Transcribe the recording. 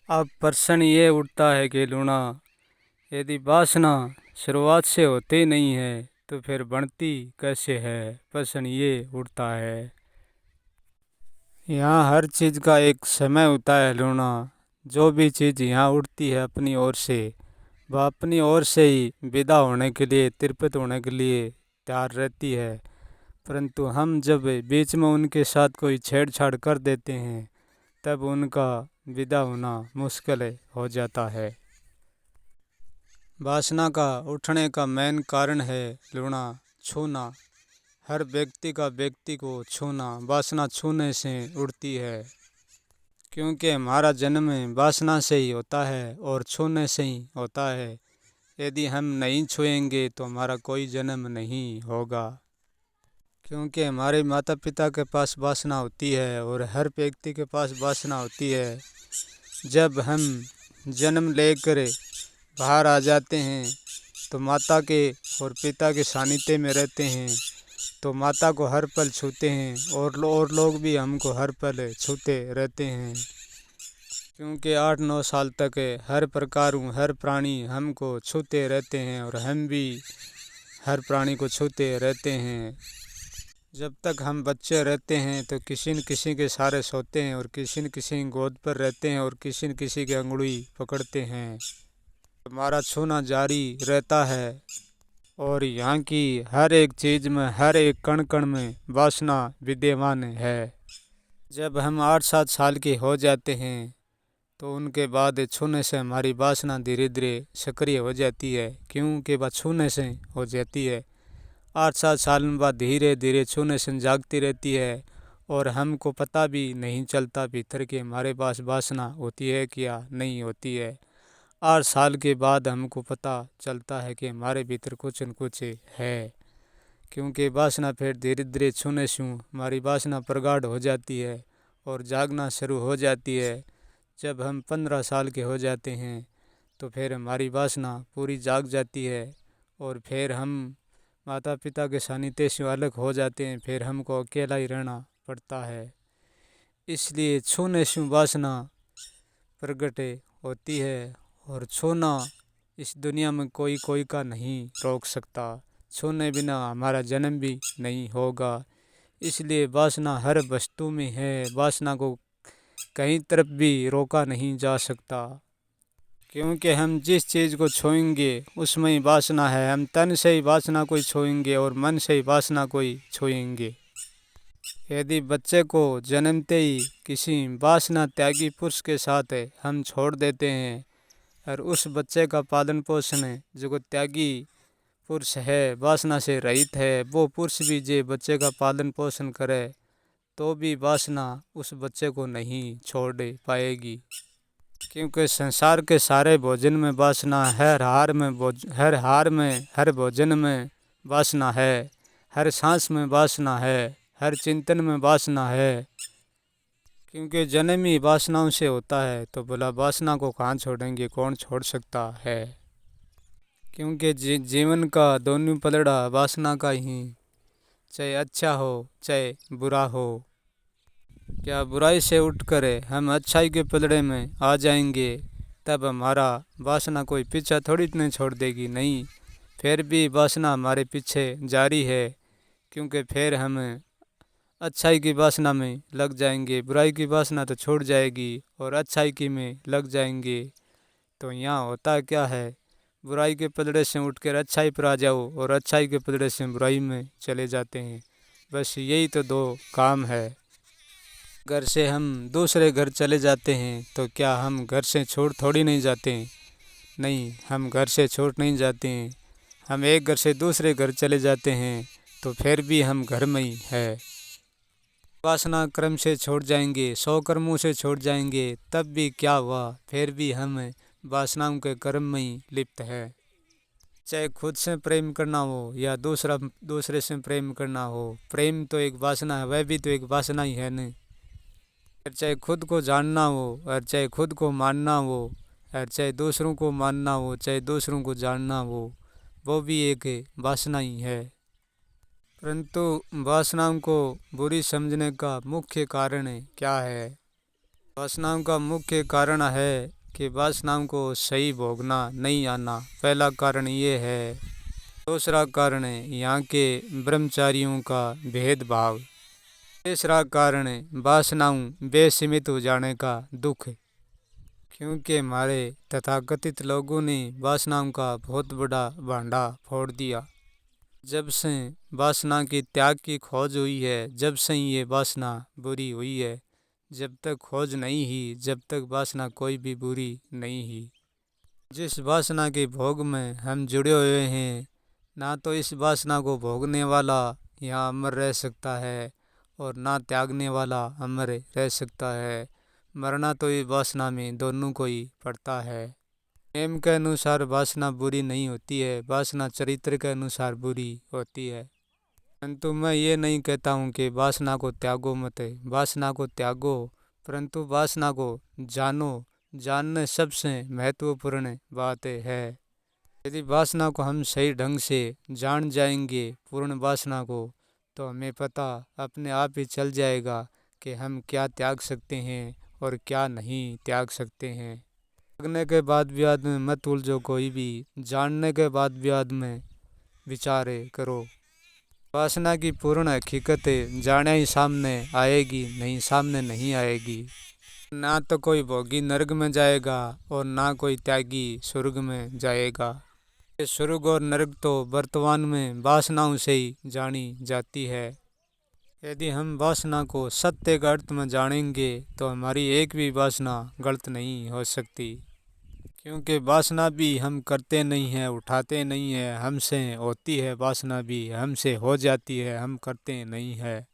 अब प्रश्न ये उठता है कि लूणा, यदि वासना शुरुआत से होती नहीं है तो फिर बढ़ती कैसे है। प्रश्न ये उठता है। यहाँ हर चीज़ का एक समय होता है लूणा। जो भी चीज़ यहाँ उठती है अपनी ओर से, वह अपनी ओर से ही विदा होने के लिए, तिरपित होने के लिए तैयार रहती है। परंतु हम जब बीच में उनके साथ कोई छेड़छाड़ कर देते हैं, तब उनका विदा होना मुश्किल हो जाता है। वासना का उठने का मेन कारण है लूणा, छूना। हर व्यक्ति का व्यक्ति को छूना, वासना छूने से उठती है। क्योंकि हमारा जन्म वासना से ही होता है और छूने से ही होता है। यदि हम नहीं छुएंगे तो हमारा कोई जन्म नहीं होगा। क्योंकि हमारे माता पिता के पास वासना होती है और हर व्यक्ति के पास वासना होती है। जब हम जन्म लेकर बाहर आ जाते हैं तो माता के और पिता के सानिध्य में रहते हैं, तो माता को हर पल छूते हैं और लोग भी हमको हर पल छूते रहते हैं। क्योंकि 8-9 साल तक हर प्रकार हर प्राणी हमको छूते रहते हैं और हम भी हर प्राणी को छूते रहते हैं। जब तक हम बच्चे रहते हैं तो किसी न किसी के सहारे सोते हैं और किसी न किसी की गोद पर रहते हैं और किसी न किसी की अंगुली पकड़ते हैं। हमारा छूना जारी रहता है और यहाँ की हर एक चीज़ में, हर एक कण कण में वासना विद्यमान है। जब हम 8-7 साल के हो जाते हैं तो उनके बाद छूने से हमारी वासना धीरे धीरे सक्रिय हो जाती है। क्योंकि वह छूने से हो जाती है। 8-7 साल में बाद धीरे धीरे छूने से जागती रहती है और हमको पता भी नहीं चलता भीतर के हमारे पास वासना होती है क्या नहीं होती है। 8 साल के बाद हमको पता चलता है कि हमारे भीतर कुछ न कुछ है। क्योंकि वासना फिर धीरे धीरे छूने से हमारी वासना प्रगाढ़ हो जाती है और जागना शुरू हो जाती है। जब हम 15 साल के हो जाते हैं तो फिर हमारी वासना पूरी जाग जाती है और फिर हम माता पिता के सानिध्य से अलग हो जाते हैं। फिर हमको अकेला ही रहना पड़ता है। इसलिए छूने से वासना प्रगट होती है और छूना इस दुनिया में कोई कोई का नहीं रोक सकता। छूने बिना हमारा जन्म भी नहीं होगा। इसलिए वासना हर वस्तु में है। वासना को कहीं तरफ भी रोका नहीं जा सकता। क्योंकि हम जिस चीज़ को छूएंगे उसमें ही वासना है। हम तन से ही वासना को छूएंगे और मन से ही वासना को छूएंगे। यदि बच्चे को जन्मते ही किसी वासना त्यागी पुरुष के साथ हम छोड़ देते हैं और उस बच्चे का पालन पोषण जो त्यागी पुरुष है, वासना से रहित है, वो पुरुष भी जे बच्चे का पालन पोषण करे तो भी वासना उस बच्चे को नहीं छोड़ पाएगी। क्योंकि संसार के सारे भोजन में वासना है। हर हार में, हर भोजन में वासना है। हर सांस में वासना है। हर चिंतन में वासना है। क्योंकि जन्म ही वासनाओं से होता है तो भला वासना को कहाँ छोड़ेंगे, कौन छोड़ सकता है। क्योंकि जीवन का दोनों पलड़ा वासना का ही, चाहे अच्छा हो चाहे बुरा हो। क्या बुराई से उठकर हम अच्छाई के पलड़े में आ जाएंगे तब हमारा वासना कोई पीछा थोड़ी नहीं छोड़ देगी। नहीं, फिर भी वासना हमारे पीछे जारी है। क्योंकि फिर हम अच्छाई की वासना में लग जाएंगे, बुराई की वासना तो छोड़ जाएगी और अच्छाई की में लग जाएंगे। तो यहाँ होता क्या है, बुराई के पलड़े से उठकर अच्छाई पर आ जाओ और अच्छाई के पलड़े से बुराई में चले जाते हैं। बस यही तो दो काम है। घर से हम दूसरे घर चले जाते हैं तो क्या हम घर से छोड़ थोड़ी नहीं जाते हैं। नहीं, हम घर से छोड़ नहीं जाते हैं। हम एक घर से दूसरे घर चले जाते हैं तो फिर भी हम घर में ही है। वासना कर्म से छोड़ जाएंगे, 100 कर्मों से छोड़ जाएंगे, तब भी क्या हुआ, फिर भी हम वासनाओं के कर्म में ही लिप्त है। चाहे खुद से प्रेम करना हो या दूसरे से प्रेम करना हो, प्रेम तो एक वासना है, वह भी तो एक वासना ही है न। चाहे खुद को जानना हो और चाहे खुद को मानना हो और चाहे दूसरों को मानना हो, चाहे दूसरों को जानना हो, वो भी एक वासना ही है। परंतु वासनाओं को बुरी समझने का मुख्य कारण क्या है। वासनाओं का मुख्य कारण है कि वासनाओं को सही भोगना नहीं आना, पहला कारण ये है। दूसरा कारण है यहाँ के ब्रह्मचारियों का भेदभाव। तीसरा कारण है वासनाओं बेसीमित हो जाने का दुख, क्योंकि हमारे तथाकथित लोगों ने वासनाओं का बहुत बड़ा भांडा फोड़ दिया। जब से वासना की त्याग की खोज हुई है, जब से ये वासना बुरी हुई है, जब तक खोज नहीं ही, जब तक वासना कोई भी बुरी नहीं ही। जिस वासना के भोग में हम जुड़े हुए हैं, ना तो इस वासना को भोगने वाला यहाँ अमर रह सकता है और ना त्यागने वाला अमर रह सकता है। मरना तो इस वासना में दोनों को ही पड़ता है। नेम के अनुसार वासना बुरी नहीं होती है, वासना चरित्र के अनुसार बुरी होती है। परंतु मैं ये नहीं कहता हूँ कि वासना को त्यागो मत, वासना को त्यागो, परंतु वासना को जानो। जानना सबसे महत्वपूर्ण बात है। यदि वासना को हम सही ढंग से जान जाएंगे, पूर्ण वासना को, तो हमें पता अपने आप ही चल जाएगा कि हम क्या त्याग सकते हैं और क्या नहीं त्याग सकते हैं। त्यागने के बाद भी में मत उलझो कोई भी, जानने के बाद भी में विचारे करो। वासना की पूर्ण हकीकत जाने ही सामने आएगी, नहीं सामने नहीं आएगी। ना तो कोई भोगी नरक में जाएगा और ना कोई त्यागी स्वर्ग में जाएगा। ये स्वर्ग और नरक तो वर्तमान में वासनाओं से ही जानी जाती है। यदि हम वासना को सत्य के अर्थ में जानेंगे तो हमारी एक भी वासना गलत नहीं हो सकती, क्योंकि वासना भी हम करते नहीं हैं, उठाते नहीं हैं, हमसे होती है। वासना भी हमसे हो जाती है, हम करते नहीं हैं।